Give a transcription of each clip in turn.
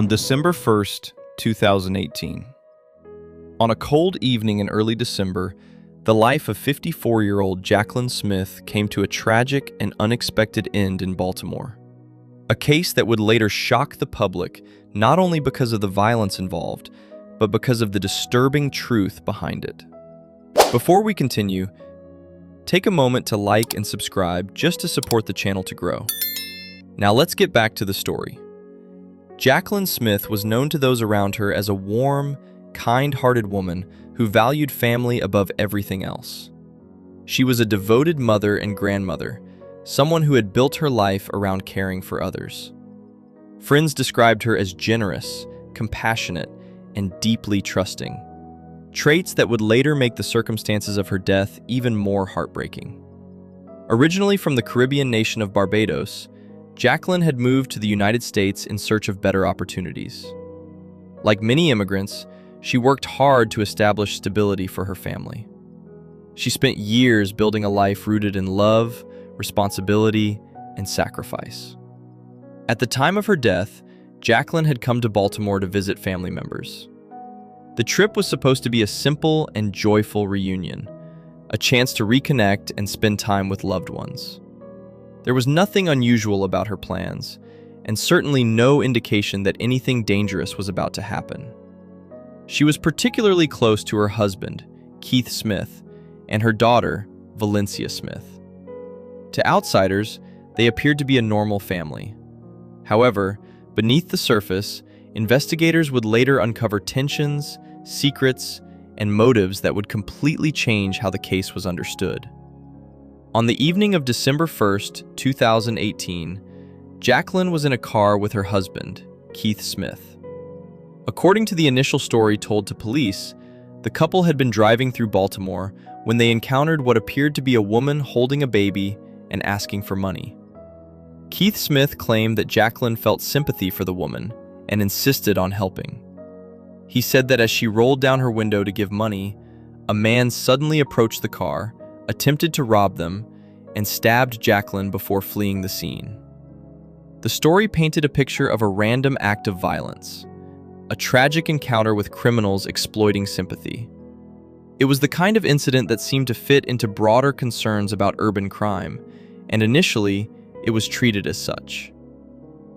December 1st, 2018. On a cold evening in early December, the life of 54-year-old Jacquelyn Smith came to a tragic and unexpected end in Baltimore. A case that would later shock the public, not only because of the violence involved, but because of the disturbing truth behind it. Before we continue, take a moment to like and subscribe just to support the channel to grow. Now let's get back to the story. Jacquelyn Smith was known to those around her as a warm, kind-hearted woman who valued family above everything else. She was a devoted mother and grandmother, someone who had built her life around caring for others. Friends described her as generous, compassionate, and deeply trusting, traits that would later make the circumstances of her death even more heartbreaking. Originally from the Caribbean nation of Barbados, Jacquelyn had moved to the United States in search of better opportunities. Like many immigrants, she worked hard to establish stability for her family. She spent years building a life rooted in love, responsibility, and sacrifice. At the time of her death, Jacquelyn had come to Baltimore to visit family members. The trip was supposed to be a simple and joyful reunion, a chance to reconnect and spend time with loved ones. There was nothing unusual about her plans, and certainly no indication that anything dangerous was about to happen. She was particularly close to her husband, Keith Smith, and her daughter, Valencia Smith. To outsiders, they appeared to be a normal family. However, beneath the surface, investigators would later uncover tensions, secrets, and motives that would completely change how the case was understood. On the evening of December 1st, 2018, Jacquelyn was in a car with her husband, Keith Smith. According to the initial story told to police, the couple had been driving through Baltimore when they encountered what appeared to be a woman holding a baby and asking for money. Keith Smith claimed that Jacquelyn felt sympathy for the woman and insisted on helping. He said that as she rolled down her window to give money, a man suddenly approached the car, attempted to rob them, and stabbed Jacquelyn before fleeing the scene. The story painted a picture of a random act of violence, a tragic encounter with criminals exploiting sympathy. It was the kind of incident that seemed to fit into broader concerns about urban crime, and initially, it was treated as such.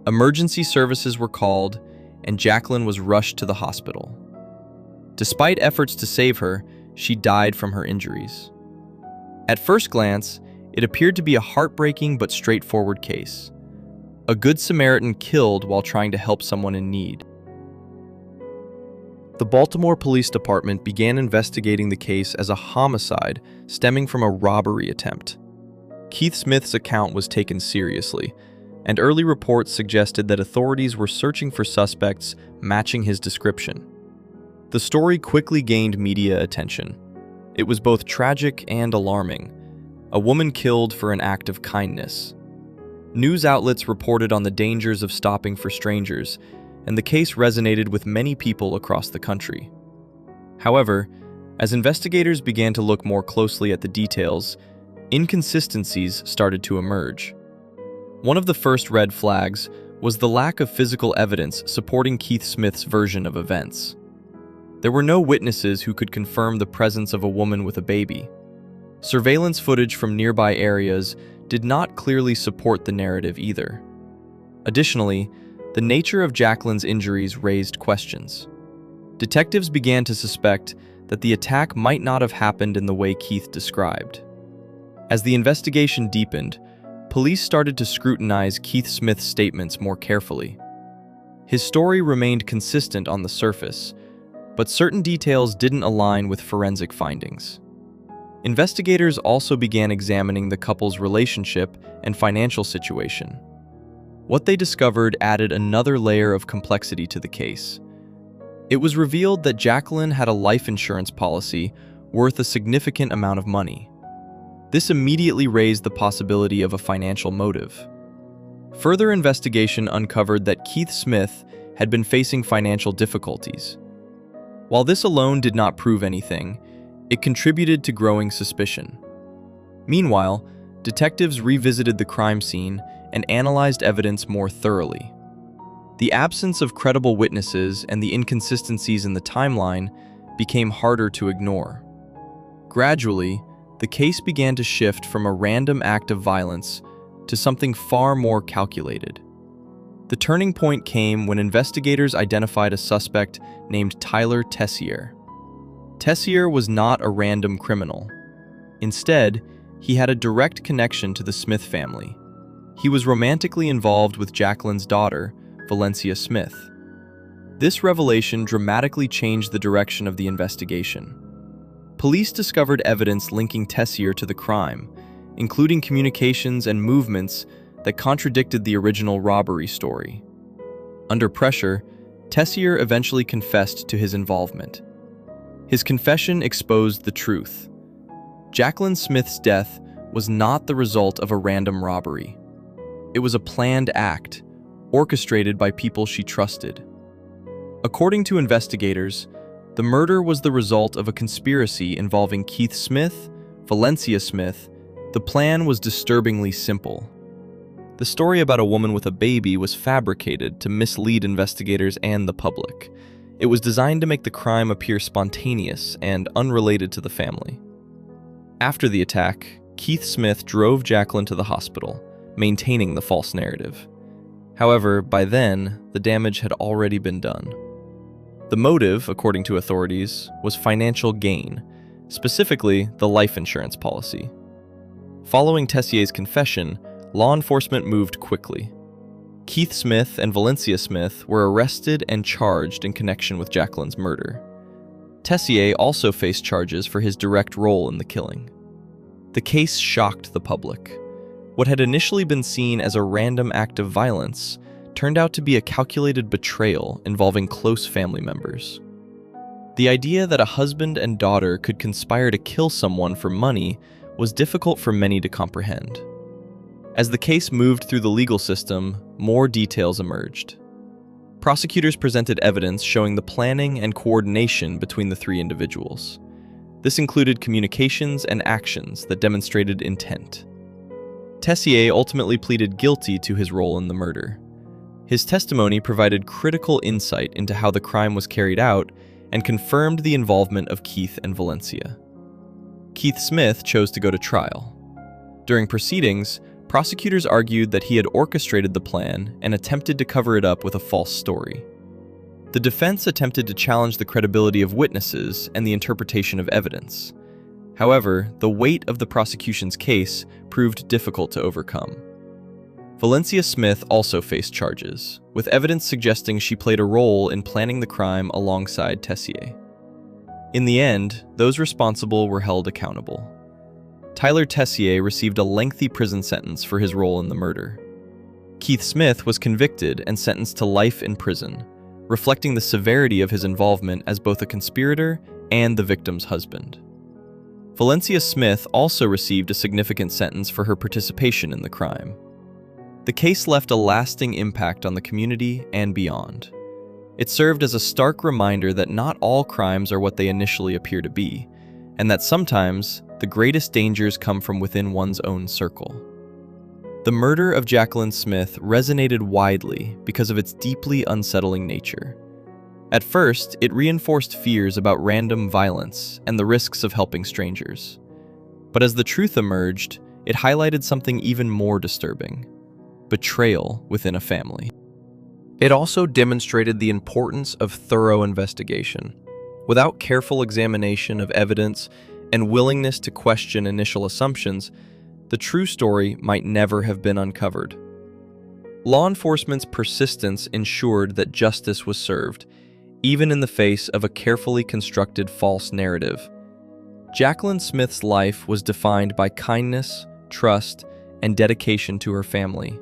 Emergency services were called, and Jacquelyn was rushed to the hospital. Despite efforts to save her, she died from her injuries. At first glance, it appeared to be a heartbreaking but straightforward case. A Good Samaritan killed while trying to help someone in need. The Baltimore Police Department began investigating the case as a homicide stemming from a robbery attempt. Keith Smith's account was taken seriously, and early reports suggested that authorities were searching for suspects matching his description. The story quickly gained media attention. It was both tragic and alarming. A woman killed for an act of kindness. News outlets reported on the dangers of stopping for strangers, and the case resonated with many people across the country. However, as investigators began to look more closely at the details, inconsistencies started to emerge. One of the first red flags was the lack of physical evidence supporting Keith Smith's version of events. There were no witnesses who could confirm the presence of a woman with a baby. Surveillance footage from nearby areas did not clearly support the narrative either. Additionally, the nature of Jacquelyn's injuries raised questions. Detectives began to suspect that the attack might not have happened in the way Keith described. As the investigation deepened, police started to scrutinize Keith Smith's statements more carefully. His story remained consistent on the surface, but certain details didn't align with forensic findings. Investigators also began examining the couple's relationship and financial situation. What they discovered added another layer of complexity to the case. It was revealed that Jacquelyn had a life insurance policy worth a significant amount of money. This immediately raised the possibility of a financial motive. Further investigation uncovered that Keith Smith had been facing financial difficulties. While this alone did not prove anything, it contributed to growing suspicion. Meanwhile, detectives revisited the crime scene and analyzed evidence more thoroughly. The absence of credible witnesses and the inconsistencies in the timeline became harder to ignore. Gradually, the case began to shift from a random act of violence to something far more calculated. The turning point came when investigators identified a suspect named Tyler Tessier. Tessier was not a random criminal. Instead, he had a direct connection to the Smith family. He was romantically involved with Jacquelyn's daughter, Valencia Smith. This revelation dramatically changed the direction of the investigation. Police discovered evidence linking Tessier to the crime, including communications and movements that contradicted the original robbery story. Under pressure, Tessier eventually confessed to his involvement. His confession exposed the truth. Jacquelyn Smith's death was not the result of a random robbery. It was a planned act, orchestrated by people she trusted. According to investigators, the murder was the result of a conspiracy involving Keith Smith, Valencia Smith. The plan was disturbingly simple. The story about a woman with a baby was fabricated to mislead investigators and the public. It was designed to make the crime appear spontaneous and unrelated to the family. After the attack, Keith Smith drove Jacquelyn to the hospital, maintaining the false narrative. However, by then, the damage had already been done. The motive, according to authorities, was financial gain, specifically the life insurance policy. Following Tessier's confession, law enforcement moved quickly. Keith Smith and Valencia Smith were arrested and charged in connection with Jacquelyn's murder. Tessier also faced charges for his direct role in the killing. The case shocked the public. What had initially been seen as a random act of violence turned out to be a calculated betrayal involving close family members. The idea that a husband and daughter could conspire to kill someone for money was difficult for many to comprehend. As the case moved through the legal system, more details emerged. Prosecutors presented evidence showing the planning and coordination between the three individuals. This included communications and actions that demonstrated intent. Tessier ultimately pleaded guilty to his role in the murder. His testimony provided critical insight into how the crime was carried out and confirmed the involvement of Keith and Valencia. Keith Smith chose to go to trial. During proceedings, prosecutors argued that he had orchestrated the plan and attempted to cover it up with a false story. The defense attempted to challenge the credibility of witnesses and the interpretation of evidence. However, the weight of the prosecution's case proved difficult to overcome. Valencia Smith also faced charges, with evidence suggesting she played a role in planning the crime alongside Tessier. In the end, those responsible were held accountable. Tyler Tessier received a lengthy prison sentence for his role in the murder. Keith Smith was convicted and sentenced to life in prison, reflecting the severity of his involvement as both a conspirator and the victim's husband. Valencia Smith also received a significant sentence for her participation in the crime. The case left a lasting impact on the community and beyond. It served as a stark reminder that not all crimes are what they initially appear to be, and that sometimes the greatest dangers come from within one's own circle. The murder of Jacquelyn Smith resonated widely because of its deeply unsettling nature. At first, it reinforced fears about random violence and the risks of helping strangers. But as the truth emerged, it highlighted something even more disturbing: betrayal within a family. It also demonstrated the importance of thorough investigation. Without careful examination of evidence and willingness to question initial assumptions, the true story might never have been uncovered. Law enforcement's persistence ensured that justice was served, even in the face of a carefully constructed false narrative. Jacquelyn Smith's life was defined by kindness, trust, and dedication to her family.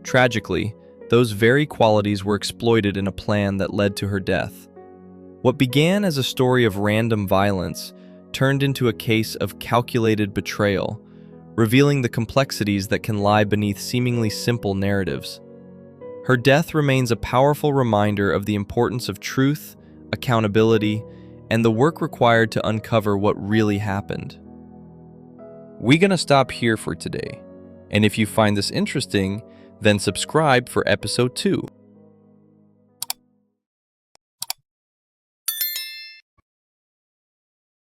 Tragically, those very qualities were exploited in a plan that led to her death. What began as a story of random violence turned into a case of calculated betrayal, revealing the complexities that can lie beneath seemingly simple narratives. Her death remains a powerful reminder of the importance of truth, accountability, and the work required to uncover what really happened. We're gonna stop here for today, and if you find this interesting, then subscribe for episode 2.